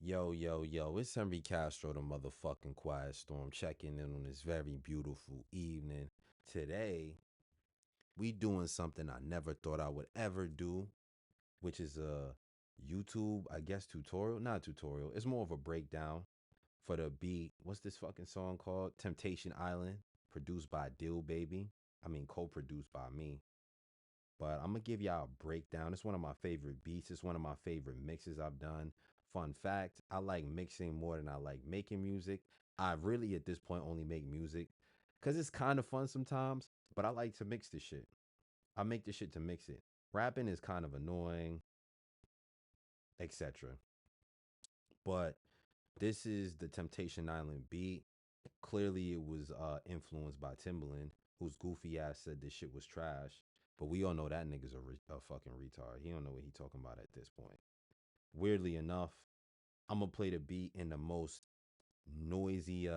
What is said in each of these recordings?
Yo, yo, yo, it's Henry Castro, the motherfucking Quiet Storm, checking in on this very beautiful evening. Today, we doing something I never thought I would ever do, which is a YouTube, I guess, tutorial. Not tutorial, it's more of a breakdown for the beat. What's this fucking song called? Temptation Island, produced by Dylbaby. I mean, co produced by me. But I'm gonna give y'all a breakdown. It's one of my favorite beats. It's one of my favorite mixes I've done. Fun fact, I like mixing more than I like making music. I really at this point only make music because it's kind of fun sometimes, but I like to mix this shit. I make this shit to mix it. Rapping is kind of annoying, etc. But this is the Temptation Island beat. Clearly, it was influenced by Timbaland, whose goofy ass said this shit was trash. But we all know that nigga's a fucking retard. He don't know what he talking about at this point. Weirdly enough, I'm gonna play the beat in the most noisy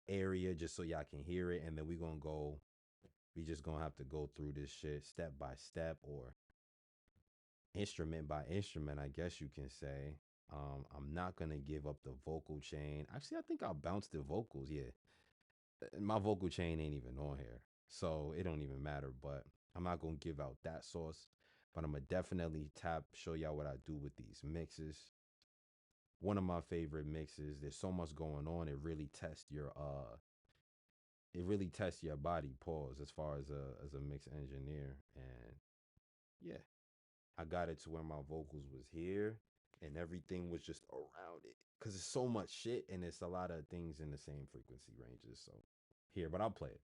area just so y'all can hear it, and then we just gonna have to go through this shit step by step or instrument by instrument, I guess you can say. I'm not gonna give up the vocal chain. Actually, I think I'll bounce the vocals. Yeah, my vocal chain ain't even on here, so it don't even matter. But I'm not gonna give out that sauce. But I'm gonna definitely show y'all what I do with these mixes. One of my favorite mixes. There's so much going on. It really tests your body pause as far as a mix engineer. And yeah, I got it to where my vocals was here and everything was just around it. Cause it's so much shit and it's a lot of things in the same frequency ranges. So here, but I'll play it.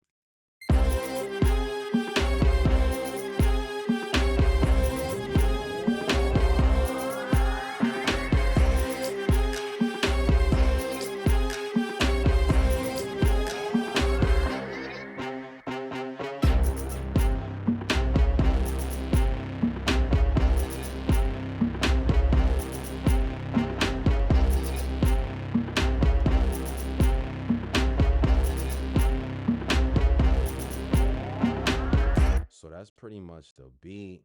So that's pretty much the beat.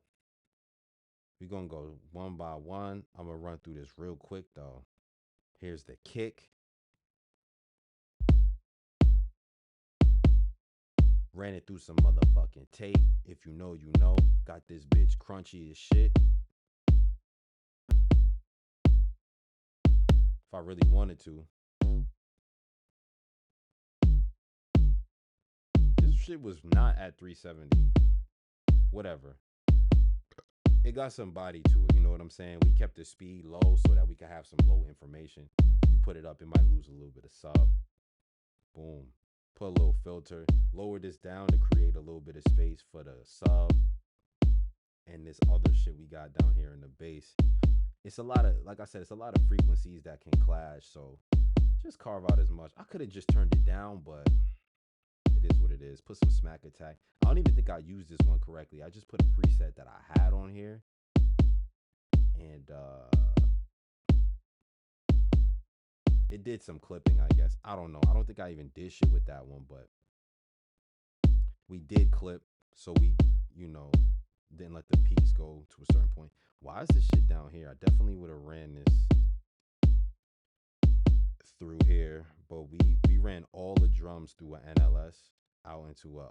We're gonna go one by one. I'm gonna run through this real quick though. Here's the kick. Ran it through some motherfucking tape. If you know, you know. Got this bitch crunchy as shit. If I really wanted to. This shit was not at 370. Whatever. It got some body to it, you know what I'm saying? We kept the speed low so that we could have some low information. You put it up, it might lose a little bit of sub. Boom. Put a little filter. Lower this down to create a little bit of space for the sub and this other shit we got down here in the bass. It's a lot of, like I said, it's a lot of frequencies that can clash. So just carve out as much. I could have just turned it down, but it is what it is. Put some smack attack. I don't even think I used this one correctly. I just put a preset that I had on here. And it did some clipping, I guess. I don't know. I don't think I even did shit with that one, but we did clip. So we, you know, didn't let the peaks go to a certain point. Why is this shit down here? I definitely would have ran this through here, but we ran all the drums through an NLS out into a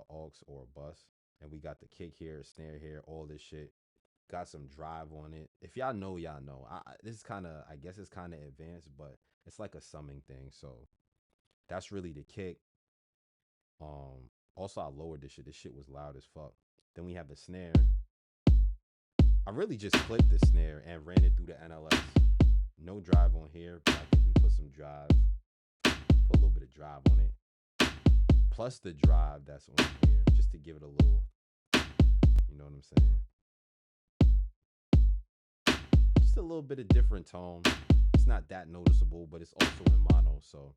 aux or a bus, and we got the kick here, snare here, all this shit. Got some drive on it. If y'all know, y'all know. This is kind of, I guess it's kind of advanced, but it's like a summing thing. So that's really the kick. Also I lowered this shit. This shit was loud as fuck. Then we have the snare. I really just clipped the snare and ran it through the NLS. No drive on here, but I think we put some drive, put a little bit of drive on it. Plus the drive that's on here, just to give it a little, you know what I'm saying? Just a little bit of different tone. It's not that noticeable, but it's also in mono. So,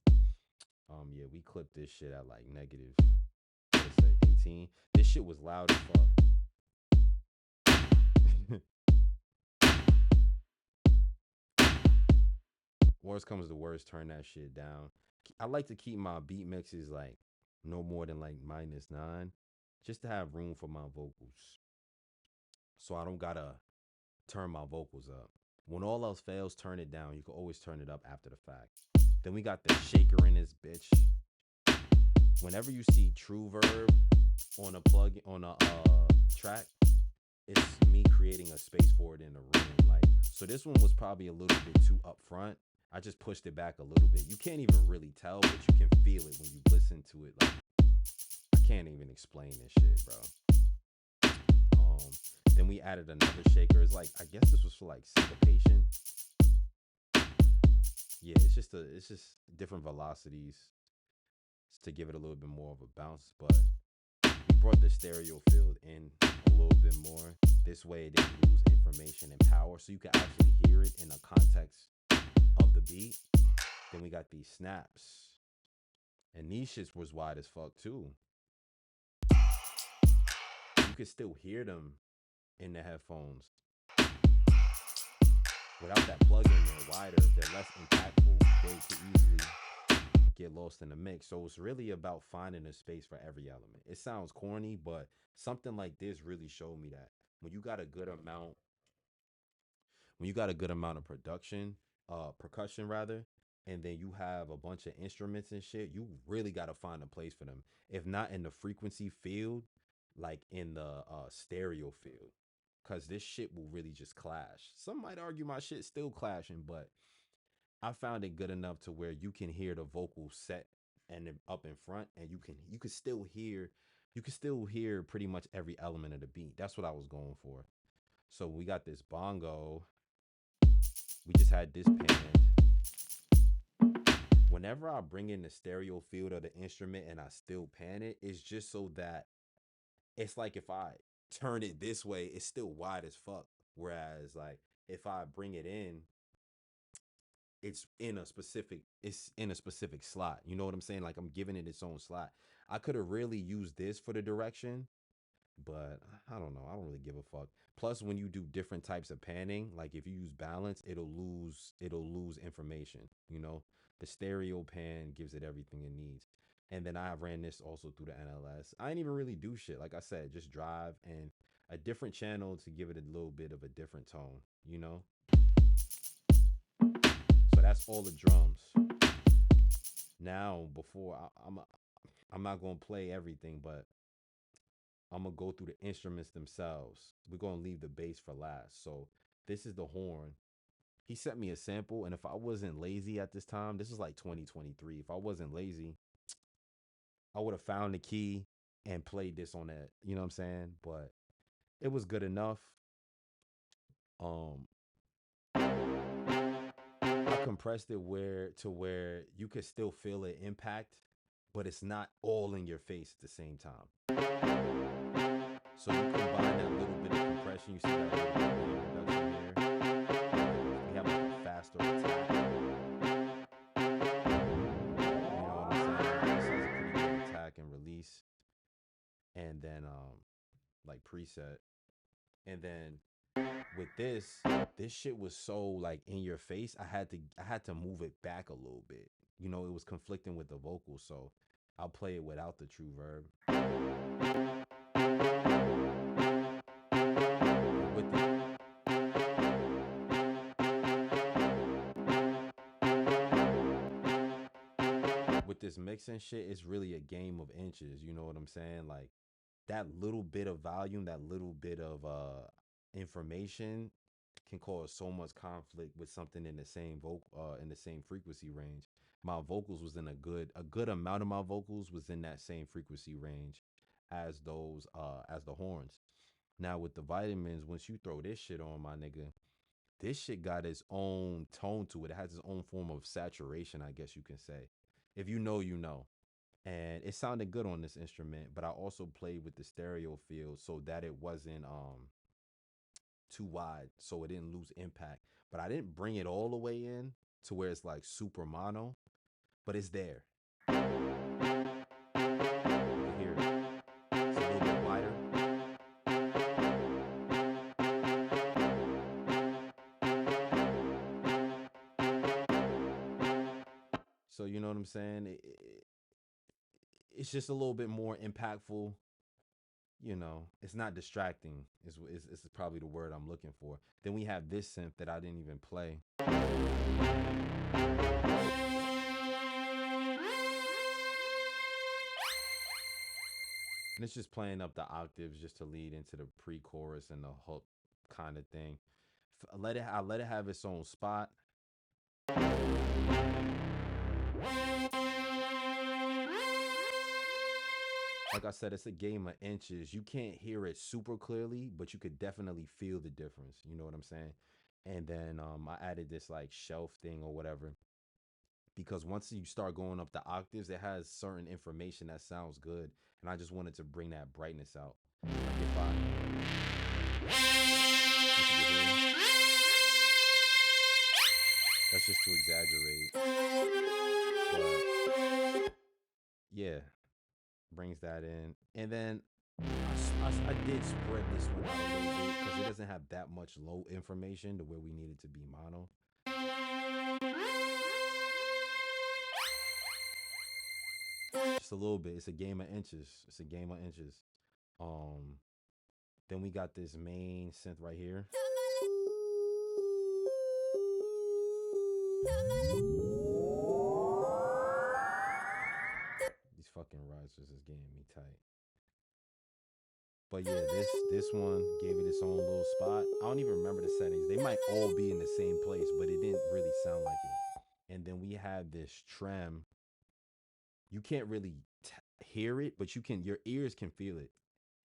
yeah, we clipped this shit at like negative, let's say 18. This shit was loud as fuck. Worst comes to worst, turn that shit down. I like to keep my beat mixes like no more than like -9, just to have room for my vocals. So I don't gotta turn my vocals up. When all else fails, turn it down. You can always turn it up after the fact. Then we got the shaker in this bitch. Whenever you see true verb on a plug on a track, it's me creating a space for it in the room. Like, so this one was probably a little bit too upfront. I just pushed it back a little bit. You can't even really tell, but you can feel it when you listen to it. Like, I can't even explain this shit, bro. Um, then we added another shaker. It's like, I guess this was for like syncopation. Yeah, it's just different velocities to give it a little bit more of a bounce. But we brought the stereo field in a little bit more. This way it didn't lose information and power, so you can actually hear it in the context of the beat. Then we got these snaps, and these shits was wide as fuck too. You could still hear them in the headphones. Without that plug-in, they're wider, they're less impactful. They could easily get lost in the mix. So it's really about finding a space for every element. It sounds corny, but something like this really showed me that when you got a good amount, when you got a good amount of percussion rather, and then you have a bunch of instruments and shit, you really got to find a place for them. If not in the frequency field, like in the stereo field, because this shit will really just clash. Some might argue my shit still clashing, but I found it good enough to where you can hear the vocal set and up in front, and you can still hear pretty much every element of the beat. That's what I was going for. So we got this bongo. We just had this pan. Whenever I bring in the stereo field of the instrument and I still pan it, it's just so that it's like if I turn it this way, it's still wide as fuck. Whereas like if I bring it in, it's in a specific slot. You know what I'm saying? Like I'm giving it its own slot. I could have really used this for the direction, but I don't know. I don't really give a fuck. Plus, when you do different types of panning, like if you use balance, it'll lose information. You know, the stereo pan gives it everything it needs. And then I ran this also through the NLS. I didn't even really do shit. Like I said, just drive and a different channel to give it a little bit of a different tone. You know, so that's all the drums. Now, I'm not gonna play everything, but I'm gonna go through the instruments themselves. We're gonna leave the bass for last. So this is the horn. He sent me a sample, and if I wasn't lazy at this time, this is like 2023. If I wasn't lazy, I would have found the key and played this on that. You know what I'm saying? But it was good enough. Um, I compressed it where you could still feel it impact, but it's not all in your face at the same time. So you combine that little bit of compression, you see that little bit of reduction here. We have like a faster attack. You know what I'm saying? This has a pretty good attack and release. And then like preset. And then with this shit was so like in your face. I had to move it back a little bit. You know, it was conflicting with the vocals, so I'll play it without the true verb. With the with this mixing shit, it's really a game of inches. You know what I'm saying? Like that little bit of volume, that little bit of information can cause so much conflict with something in the same in the same frequency range. My vocals was in a good amount of my vocals was in that same frequency range as those as the horns. Now with the vitamins, once you throw this shit on, my nigga, this shit got its own tone to it. It has its own form of saturation, I guess you can say. If you know, you know. And it sounded good on this instrument, but I also played with the stereo field so that it wasn't too wide, so it didn't lose impact. But I didn't bring it all the way in to where it's like super mono, but it's there. You can hear it. It's a little bit wider. So you know what I'm saying? It's just a little bit more impactful. you know, it's not distracting. Is probably the word I'm looking for. Then we have this synth that I didn't even play. And it's just playing up the octaves just to lead into the pre-chorus and the hook kind of thing. I let it have its own spot. Like I said, it's a game of inches. You can't hear it super clearly, but you could definitely feel the difference. You know what I'm saying? And then I added this like shelf thing or whatever, because once you start going up the octaves, it has certain information that sounds good, and I just wanted to bring that brightness out. Like if that's just to exaggerate, but yeah, brings that in. And then I did spread this one out a little bit because it doesn't have that much low information to where we need it to be mono. Just a little bit. It's a game of inches. It's a game of inches. Then we got this main synth right here. These fucking risers is getting me tight. But yeah, this one gave it its own little spot. I don't even remember the settings. They might all be in the same place, but it didn't really sound like it. And then we have this trem. You can't really hear it, but your ears can feel it.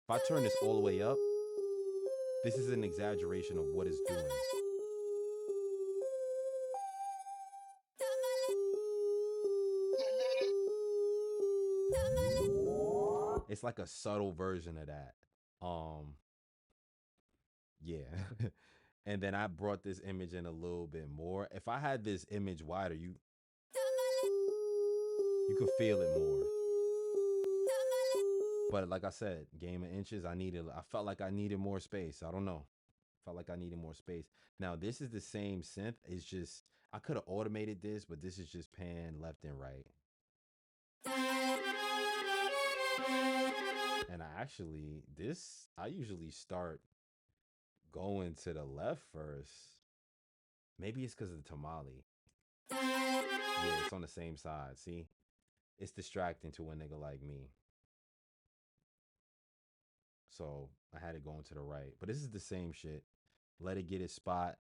If I turn this all the way up, this is an exaggeration of what it's doing. It's like a subtle version of that. Yeah. And then I brought this image in a little bit more. If I had this image wider, you could feel it more. But like I said, game of inches, I felt like I needed more space. I don't know. Felt like I needed more space. Now, this is the same synth. It's just, I could have automated this, but this is just pan left and right. And I usually start going to the left first. Maybe it's because of the tamale. Yeah, it's on the same side. See? It's distracting to a nigga like me. So I had it going to the right. But this is the same shit. Let it get its spot.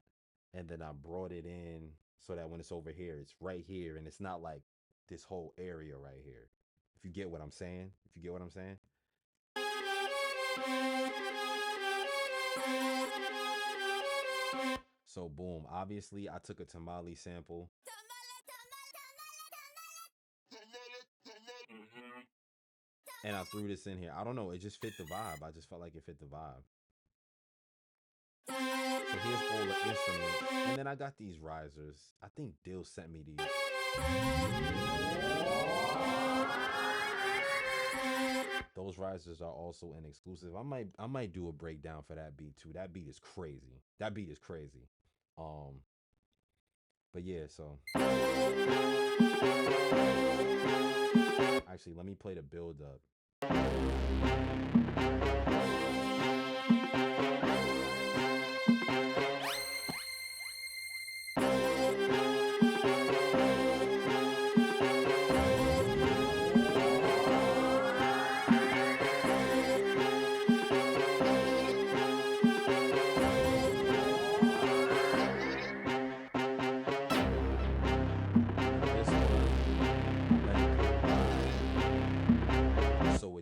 And then I brought it in so that when it's over here, it's right here. And it's not like this whole area right here. If you get what I'm saying. So boom. Obviously, I took a tamale sample. And I threw this in here. I don't know. It just fit the vibe. I just felt like it fit the vibe. So here's all the instruments. And then I got these risers. I think Dill sent me these. Those risers are also an exclusive. I might do a breakdown for that beat too. That beat is crazy. But yeah, so actually let me play the build up.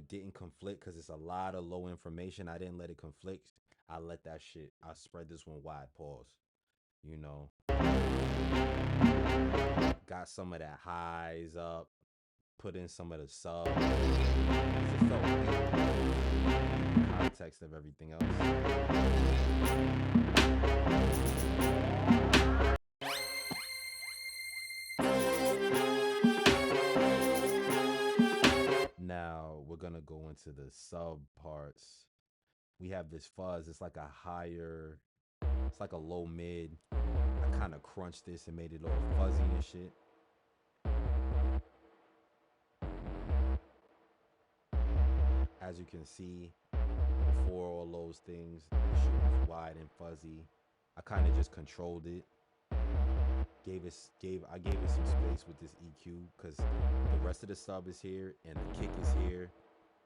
Didn't conflict because it's a lot of low information. I didn't let it conflict. I spread this one wide. Pause. You know, got some of that highs up, put in some of the subs. It felt weird. Context of everything else. Now we're gonna go into the sub parts. We have this fuzz. It's like a low mid. I kind of crunched this and made it all fuzzy and shit. As you can see, before all those things, the shit was wide and fuzzy. I kind of just controlled it. I gave it some space with this EQ because the rest of the sub is here and the kick is here.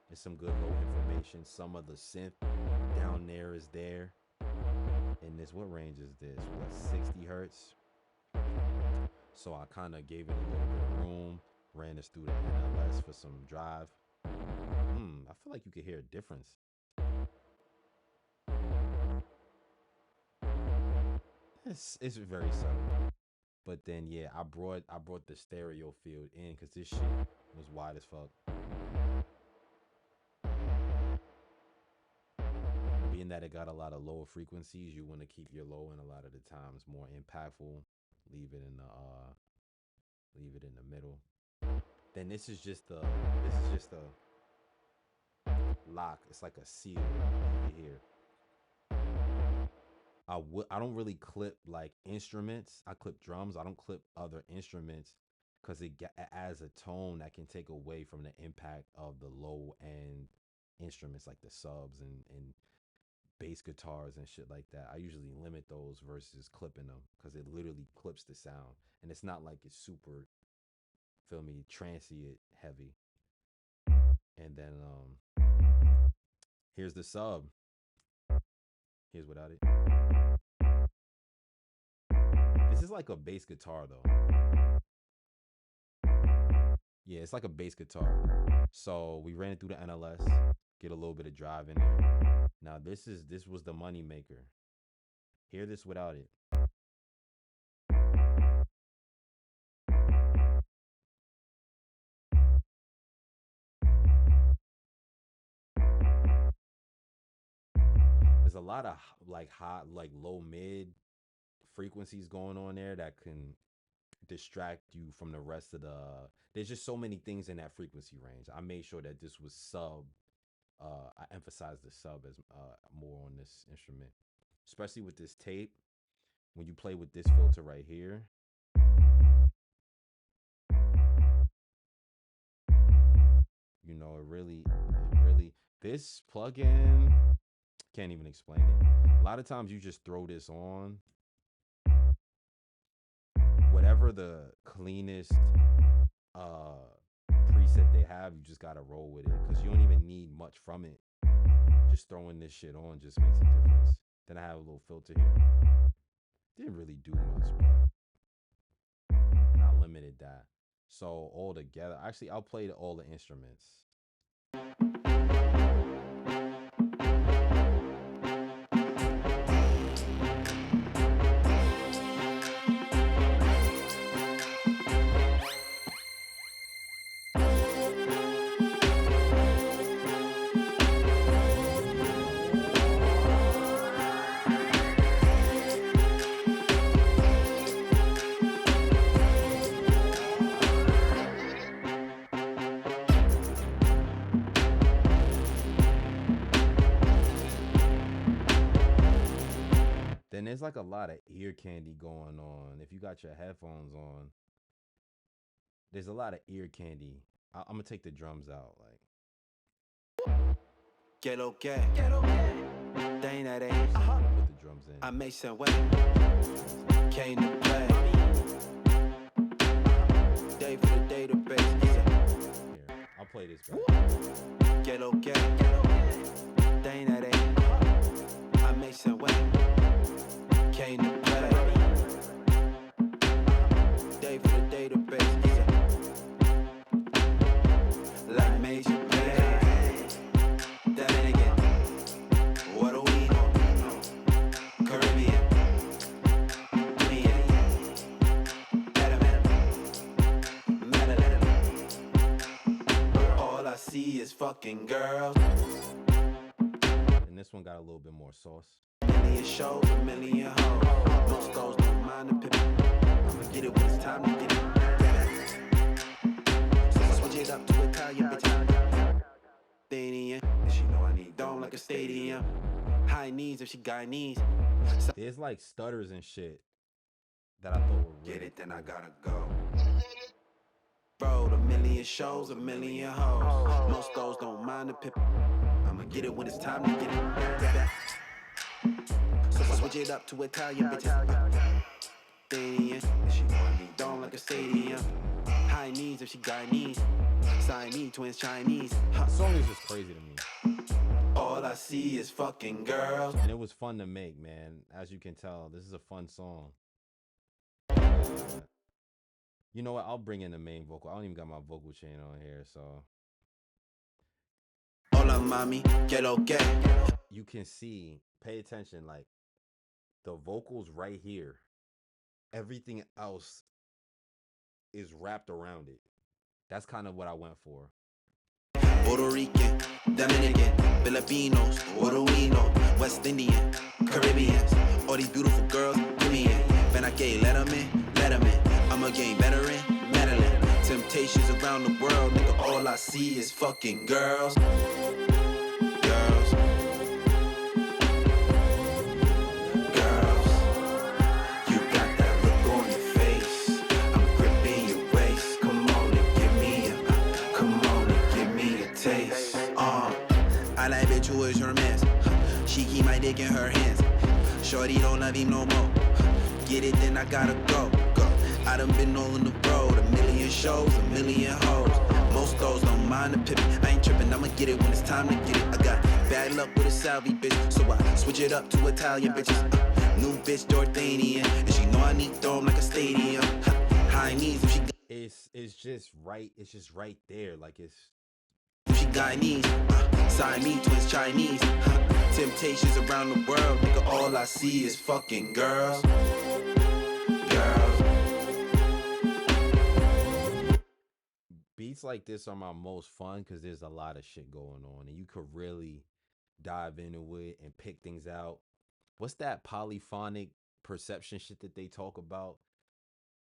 There's some good low information. Some of the synth down there is there. And this, what range is this? What, 60 hertz? So I kind of gave it a little bit of room. Ran this through the NLS for some drive. I feel like you could hear a difference. It's very subtle. But then yeah, I brought the stereo field in because this shit was wide as fuck. Being that it got a lot of lower frequencies, you want to keep your low and a lot of the times more impactful. Leave it in the middle. Then this is just a lock. It's like a seal here. I don't really clip like instruments. I clip drums. I don't clip other instruments because it adds a tone that can take away from the impact of the low end instruments like the subs and bass guitars and shit like that. I usually limit those versus clipping them because it literally clips the sound, and it's not like it's super, feel me, transient heavy. And then here's the sub. Here's without it. This is like a bass guitar though. Yeah, it's like a bass guitar. So we ran it through the NLS, get a little bit of drive in there. Now this was the money maker. Hear this without it. There's a lot of like hot, like low mid frequencies going on there that can distract you from the rest of the. There's just so many things in that frequency range. I made sure that this was sub. I emphasized the sub as more on this instrument, especially with this tape. When you play with this filter right here, you know, it really, this plugin can't even explain it. A lot of times you just throw this on. Whatever the cleanest preset they have, you just gotta roll with it because you don't even need much from it. Just throwing this shit on just makes a difference. Then I have a little filter here. Didn't really do much, but I limited that. So all together, actually, I'll play all the instruments. Then there's like a lot of ear candy going on. If you got your headphones on, there's a lot of ear candy. I'm gonna take the drums out, like. Get okay. Dang that ain't. Put the drums in. I made some way. Came to play. Day for the database. Here, I'll play this back. Get okay. Dang that ain't. I made some way. Came to play. Day for the database. Like major play. That ain't again. What do we know? Caribbean. All I see is fucking girls. And this one got a little bit more sauce. Million shows, a million hoes. Most goes don't mind the pip. I'ma get it when it's time to get it. So switch it up to Italian bitch. Stadium, and she know I need dome like a stadium. High knees if she got knees. There's like stutters and shit that I thought were really Get it, then I gotta go. Bro, a million shows, a million hoes. Most goes don't mind the pip. I'ma get it when it's time to get it. So I switch it up to Italian bitches. Stadium, and she know I need dome like a stadium. High knees if she got knees. Siamese twins Chinese. The song is just crazy to me. All I see is fucking girls. And it was fun to make, man. As you can tell, this is a fun song. You know what? I'll bring in the main vocal. I don't even got my vocal chain on here, so. Hola, mami, que lo que? You can see, pay attention, like, the vocals right here. Everything else is wrapped around it. That's kind of what I went for. Puerto Rican, Dominican, Filipinos, Puerto Rico, West Indian, Caribbeans. All these beautiful girls, give me in. When I gay, let 'em in, let 'em in. I'm a game veteran, meddling. Temptations around the world, nigga, all I see is fucking girls. Girls. Girls. You got that look on your face. I'm gripping your waist. Come on and give me a, come on and give me a taste. I like bitch who is her mess. She keep my dick in her hands. Shorty don't love him no more. Get it, then I gotta go. I done been all on the road, a million shows, a million hoes. Most those don't mind the pimpin'. I ain't trippin', I'ma get it when it's time to get it. I got bad luck with a Salvi bitch, so I switch it up to Italian bitches. New bitch Jordanian, and she know I need dome like a stadium. High knees if she it's just right. It's just right there. Like it's. If she Guyanese, Siamese twins Chinese. Temptations around the world, nigga. All I see is fucking girls. Girls. Beats like this are my most fun because there's a lot of shit going on, and you could really dive into it and pick things out. What's that polyphonic perception shit that they talk about?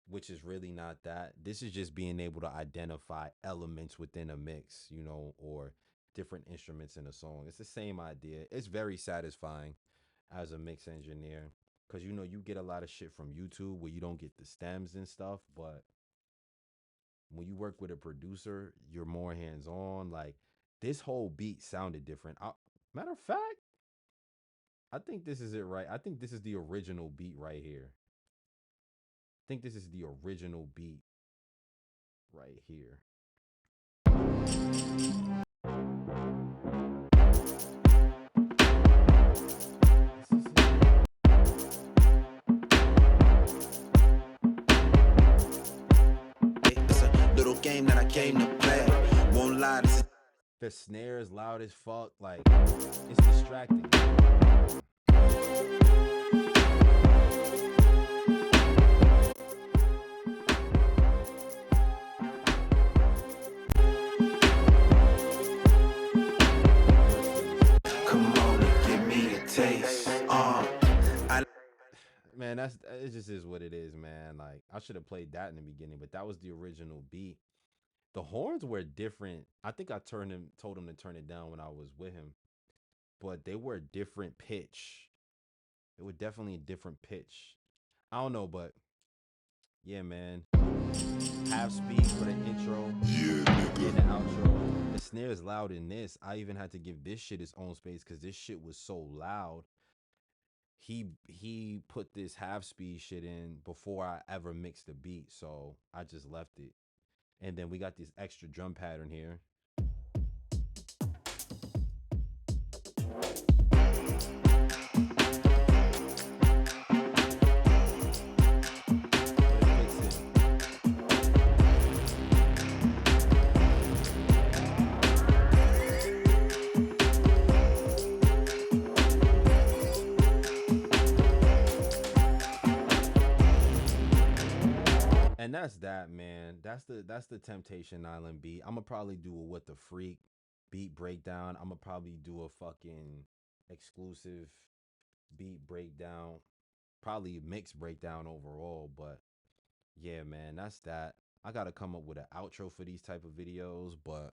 Which is really not that. This is just being able to identify elements within a mix, you know, or different instruments in a song. It's the same idea. It's very satisfying as a mix engineer because, you know, you get a lot of shit from YouTube where you don't get the stems and stuff, but when you work with a producer, you're more hands on. Like this whole beat sounded different. Matter of fact, I think this is it, right? I think this is the original beat right here. I think this is the original beat right here. It's a little game that I came to play. Won't lie, this is The snare is loud as fuck. Like, it's distracting. come on and give me a taste. Man, it just is what it is, man. Like, I should have played that in the beginning, but that was the original beat. The horns were different. I think I told him to turn it down when I was with him, but they were a different pitch. They were definitely a different pitch. I don't know, but yeah, man. Half speed for the intro. Yeah, nigga. And the outro. The snare is loud in this. I even had to give this shit its own space because this shit was so loud. He put this half speed shit in before I ever mixed the beat, so I just left it. And then we got this extra drum pattern here. And that's that, man. That's the Temptation Island beat. I'm gonna probably do a What the Freak beat breakdown. I'm gonna probably do a fucking exclusive beat breakdown. Probably a mix breakdown overall, but yeah, man, that's that. I gotta come up with an outro for these type of videos, but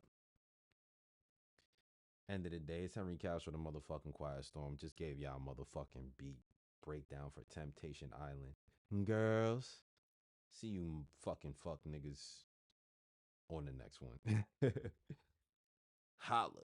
end of the day, it's Henry Couch for the motherfucking Quiet Storm. Just gave y'all a motherfucking beat breakdown for Temptation Island. Girls. See you fucking fuck niggas on the next one. Holla.